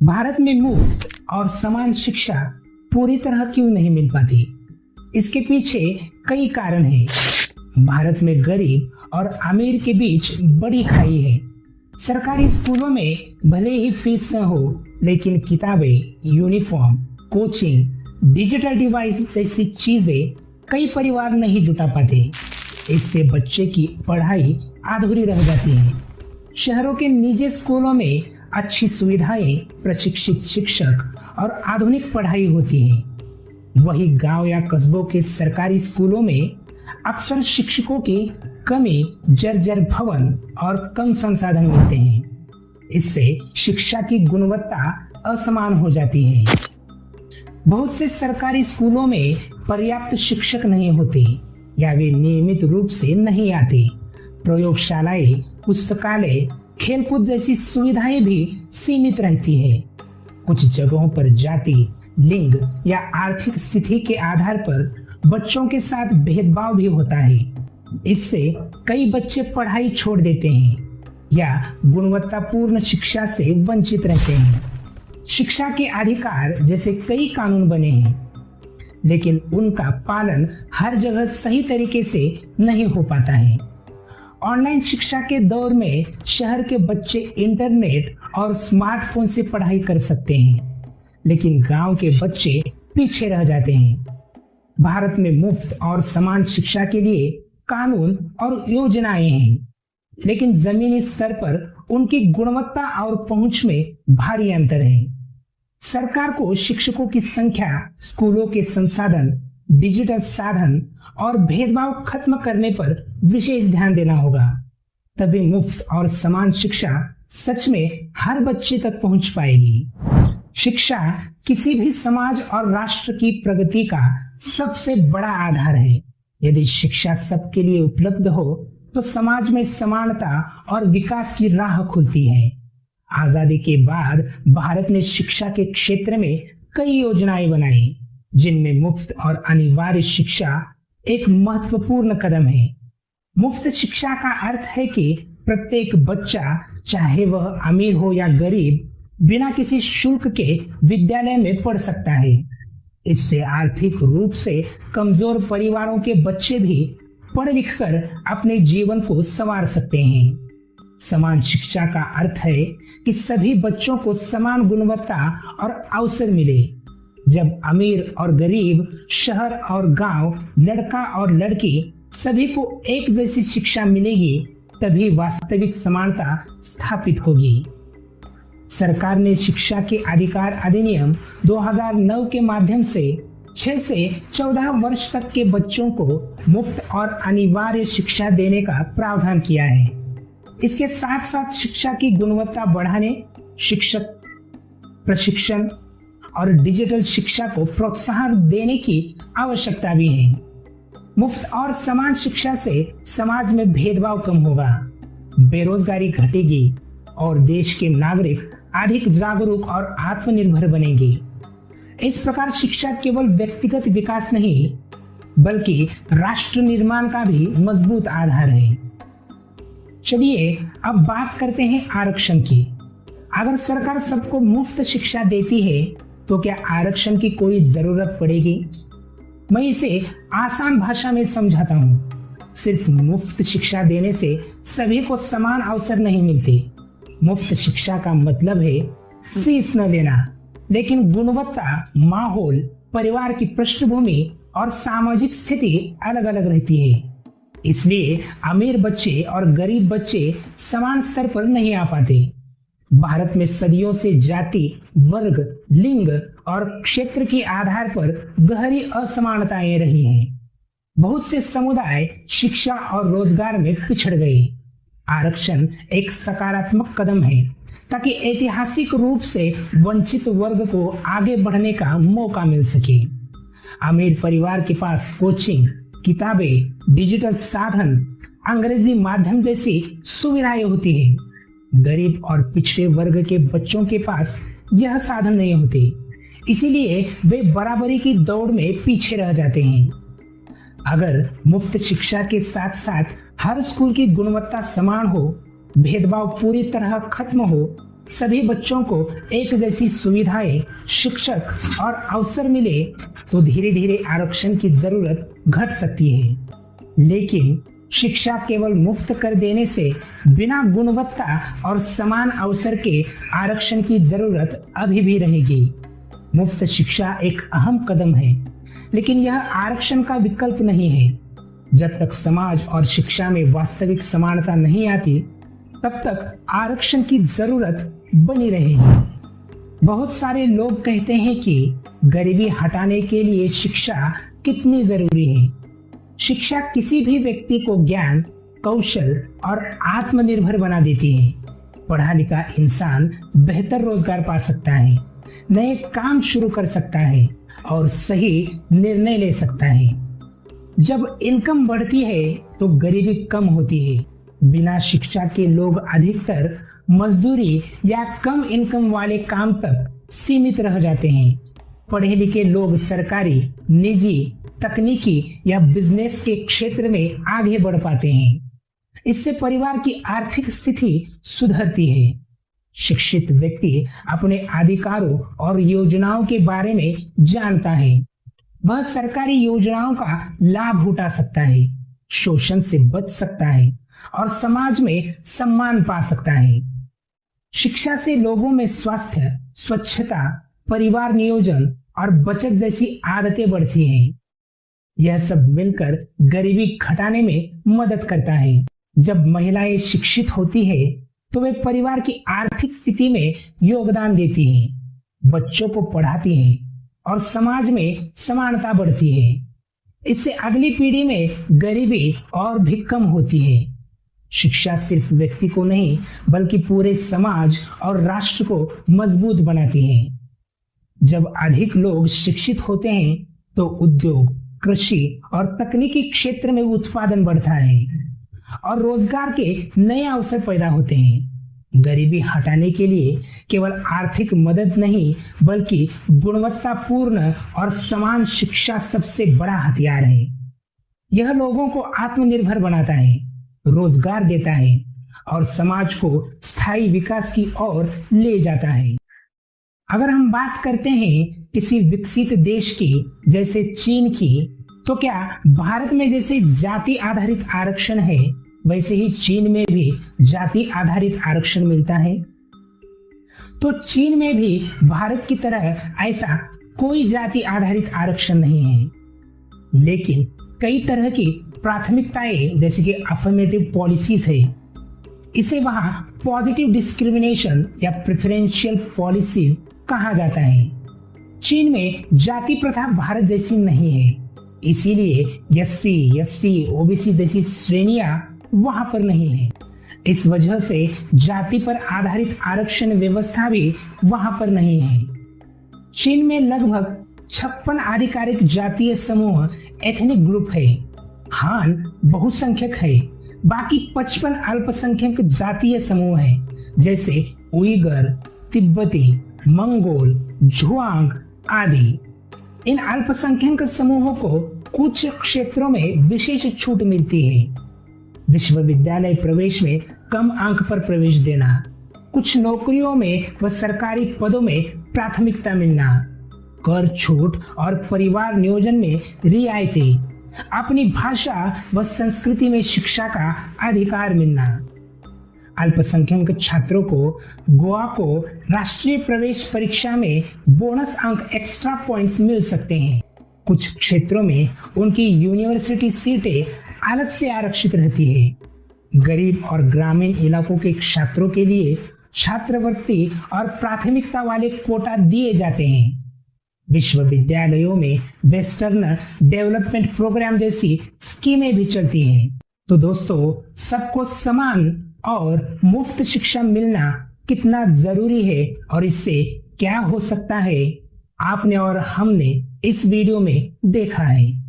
भारत में मुफ्त और समान शिक्षा पूरी तरह क्यों नहीं मिल पाती? इसके पीछे कई कारण हैं। भारत में गरीब और अमीर के बीच बड़ी खाई है। सरकारी स्कूलों में भले ही फीस न हो, लेकिन किताबें, यूनिफॉर्म, कोचिंग, डिजिटल डिवाइस जैसी चीजें कई परिवार नहीं जुटा पाते। इससे बच्चे की पढ़ाई अधूरी रह जाती है। शहरों के निजी स्कूलों में अच्छी सुविधाएं, प्रशिक्षित शिक्षक और आधुनिक पढ़ाई होती है। वही गांव या कस्बों के सरकारी स्कूलों में अक्सर शिक्षकों की कमी, जर्जर भवन और कम संसाधन मिलते हैं। इससे शिक्षा की गुणवत्ता असमान हो जाती है। बहुत से सरकारी स्कूलों में पर्याप्त शिक्षक नहीं होते या वे नियमित रूप से नहीं आते। प्रयोगशालाएं, पुस्तकालय, खेलकूद जैसी सुविधाएं भी सीमित रहती हैं। कुछ जगहों पर जाति, लिंग या आर्थिक स्थिति के आधार पर बच्चों के साथ भेदभाव भी होता है। इससे कई बच्चे पढ़ाई छोड़ देते हैं या गुणवत्तापूर्ण शिक्षा से वंचित रहते हैं। शिक्षा के अधिकार जैसे कई कानून बने हैं, लेकिन उनका पालन हर जगह सही तरीके से नहीं हो पाता है। ऑनलाइन शिक्षा के दौर में शहर के बच्चे इंटरनेट और स्मार्टफोन से पढ़ाई कर सकते हैं, लेकिन गांव के बच्चे पीछे रह जाते हैं। भारत में मुफ्त और समान शिक्षा के लिए कानून और योजनाएं हैं, लेकिन जमीनी स्तर पर उनकी गुणवत्ता और पहुंच में भारी अंतर है। सरकार को शिक्षकों की संख्या, स्कूलों के संसाधन, डिजिटल साधन और भेदभाव खत्म करने पर विशेष ध्यान देना होगा। तभी मुफ्त और समान शिक्षा सच में हर बच्चे तक पहुंच पाएगी। शिक्षा किसी भी समाज और राष्ट्र की प्रगति का सबसे बड़ा आधार है। यदि शिक्षा सबके लिए उपलब्ध हो तो समाज में समानता और विकास की राह खुलती है। आजादी के बाद भारत ने शिक्षा के क्षेत्र में कई योजनाएं बनाई, जिनमें मुफ्त और अनिवार्य शिक्षा एक महत्वपूर्ण कदम है। मुफ्त शिक्षा का अर्थ है कि प्रत्येक बच्चा, चाहे वह अमीर हो या गरीब, बिना किसी शुल्क के विद्यालय में पढ़ सकता है। इससे आर्थिक रूप से कमजोर परिवारों के बच्चे भी पढ़ लिख कर अपने जीवन को संवार सकते हैं। समान शिक्षा का अर्थ है कि सभी बच्चों को समान गुणवत्ता और अवसर मिले। जब अमीर और गरीब, शहर और गांव, लड़का और लड़की सभी को एक जैसी शिक्षा मिलेगी, तभी वास्तविक समानता स्थापित होगी। सरकार ने शिक्षा के अधिकार अधिनियम 2009 के माध्यम से 6 से 14 वर्ष तक के बच्चों को मुफ्त और अनिवार्य शिक्षा देने का प्रावधान किया है। इसके साथ साथ शिक्षा की गुणवत्ता बढ़ाने, शिक्षक प्रशिक्षण और डिजिटल शिक्षा को प्रोत्साहन देने की आवश्यकता भी है। मुफ्त और समान शिक्षा से समाज में भेदभाव कम होगा, बेरोजगारी घटेगी और देश के नागरिक अधिक जागरूक और आत्मनिर्भर बनेंगे। इस प्रकार शिक्षा केवल व्यक्तिगत विकास नहीं, बल्कि राष्ट्र निर्माण का भी मजबूत आधार है। चलिए अब बात करते हैं आरक्षण की। अगर सरकार सबको मुफ्त शिक्षा देती है तो क्या आरक्षण की कोई जरूरत पड़ेगी? मैं इसे आसान भाषा में समझाता हूँ। सिर्फ मुफ्त शिक्षा देने से सभी को समान अवसर नहीं मिलते। मुफ्त शिक्षा का मतलब है फीस न लेना, लेकिन गुणवत्ता, माहौल, परिवार की पृष्ठभूमि और सामाजिक स्थिति अलग अलग रहती है। इसलिए अमीर बच्चे और गरीब बच्चे समान स्तर पर नहीं आ पाते। भारत में सदियों से जाति, वर्ग, लिंग और क्षेत्र के आधार पर गहरी असमानताएं रही हैं। बहुत से समुदाय शिक्षा और रोजगार में पिछड़ गए। आरक्षण एक सकारात्मक कदम है ताकि ऐतिहासिक रूप से वंचित वर्ग को आगे बढ़ने का मौका मिल सके। अमीर परिवार के पास कोचिंग, किताबें, डिजिटल साधन, अंग्रेजी माध्यम जैसी सुविधाएं होती हैं। गरीब और पिछड़े वर्ग के बच्चों के पास यह साधन नहीं होते, इसीलिए वे बराबरी की दौड़ में पीछे रह जाते हैं। अगर मुफ्त शिक्षा के साथ साथ हर स्कूल की गुणवत्ता समान हो, भेदभाव पूरी तरह खत्म हो, सभी बच्चों को एक जैसी सुविधाएं, शिक्षक और अवसर मिले तो धीरे धीरे आरक्षण की जरूरत घट सकती है। लेकिन शिक्षा केवल मुफ्त कर देने से बिना गुणवत्ता और समान अवसर के आरक्षण की जरूरत अभी भी रहेगी। मुफ्त शिक्षा एक अहम कदम है, लेकिन यह आरक्षण का विकल्प नहीं है। जब तक समाज और शिक्षा में वास्तविक समानता नहीं आती, तब तक आरक्षण की जरूरत बनी रहेगी। बहुत सारे लोग कहते हैं कि गरीबी हटाने के लिए शिक्षा कितनी जरूरी है। शिक्षा किसी भी व्यक्ति को ज्ञान, कौशल और आत्मनिर्भर बना देती है। पढ़ा लिखा इंसान बेहतर रोजगार पा सकता है, नए काम शुरू कर सकता है और सही निर्णय ले सकता है। जब इनकम बढ़ती है तो गरीबी कम होती है। बिना शिक्षा के लोग अधिकतर मजदूरी या कम इनकम वाले काम तक सीमित रह जाते हैं। पढ़े लिखे लोग सरकारी, निजी, तकनीकी या बिजनेस के क्षेत्र में आगे बढ़ पाते हैं। इससे परिवार की आर्थिक स्थिति सुधरती है। शिक्षित व्यक्ति अपने अधिकारों और योजनाओं के बारे में जानता है। वह सरकारी योजनाओं का लाभ उठा सकता है, शोषण से बच सकता है और समाज में सम्मान पा सकता है। शिक्षा से लोगों में स्वास्थ्य, स्वच्छता, परिवार नियोजन और बचत जैसी आदतें बढ़ती हैं। यह सब मिलकर गरीबी घटाने में मदद करता है। जब महिलाएं शिक्षित होती है तो वे परिवार की आर्थिक स्थिति में योगदान देती हैं, बच्चों को पढ़ाती हैं और समाज में समानता बढ़ती है। इससे अगली पीढ़ी में गरीबी और भी कम होती है। शिक्षा सिर्फ व्यक्ति को नहीं बल्कि पूरे समाज और राष्ट्र को मजबूत बनाती है। जब अधिक लोग शिक्षित होते हैं तो उद्योग, कृषि और तकनीकी क्षेत्र में उत्पादन बढ़ता है और रोजगार के नए अवसर पैदा होते हैं। गरीबी हटाने के लिए केवल आर्थिक मदद नहीं बल्कि गुणवत्तापूर्ण और समान शिक्षा सबसे बड़ा हथियार है। यह लोगों को आत्मनिर्भर बनाता है, रोजगार देता है और समाज को स्थायी विकास की ओर ले जाता है। अगर हम बात करते हैं किसी विकसित देश की जैसे चीन की, तो क्या भारत में जैसे जाति आधारित आरक्षण है वैसे ही चीन में भी जाति आधारित आरक्षण मिलता है? तो चीन में भी भारत की तरह ऐसा कोई जाति आधारित आरक्षण नहीं है, लेकिन कई तरह की प्राथमिकताएं जैसे कि अफर्मेटिव पॉलिसीज है। इसे वहां पॉजिटिव डिस्क्रिमिनेशन या प्रेफरेंशियल पॉलिसीज कहा जाता है। चीन में जाति प्रथा भारत जैसी नहीं है, इसीलिए एससी, एसटी, ओबीसी जैसी श्रेणियां वहां पर नहीं है। इस वजह से जाति पर आधारित आरक्षण व्यवस्था भी वहां पर नहीं है। चीन में लगभग 56 आधिकारिक जातीय समूह एथनिक ग्रुप है। हान बहुसंख्यक है, बाकी 55 अल्पसंख्यक जातीय समूह हैं, जैसे उइगर, तिब्बती, मंगोल, झुआंग आदि। इन अल्पसंख्यक समूहों को कुछ क्षेत्रों में विशेष छूट मिलती है। विश्वविद्यालय प्रवेश में कम अंक पर प्रवेश देना, कुछ नौकरियों में व सरकारी पदों में प्राथमिकता मिलना, कर छूट और परिवार नियोजन में रियायतें, अपनी भाषा व संस्कृति में शिक्षा का अधिकार मिलना। अल्पसंख्यक छात्रों को गोवा को राष्ट्रीय प्रवेश परीक्षा में बोनस अंक एक्स्ट्रा पॉइंट्स मिल सकते हैं। कुछ क्षेत्रों में उनकी यूनिवर्सिटी सीटें अलग से आरक्षित रहती है। गरीब और ग्रामीण इलाकों के छात्रों के लिए छात्रवृत्ति और प्राथमिकता वाले कोटा दिए जाते हैं। विश्वविद्यालयों में वेस्टर्न डेवलपमेंट प्रोग्राम जैसी स्कीमें भी चलती हैं। तो दोस्तों, सबको समान और मुफ्त शिक्षा मिलना कितना जरूरी है और इससे क्या हो सकता है, आपने और हमने इस वीडियो में देखा है।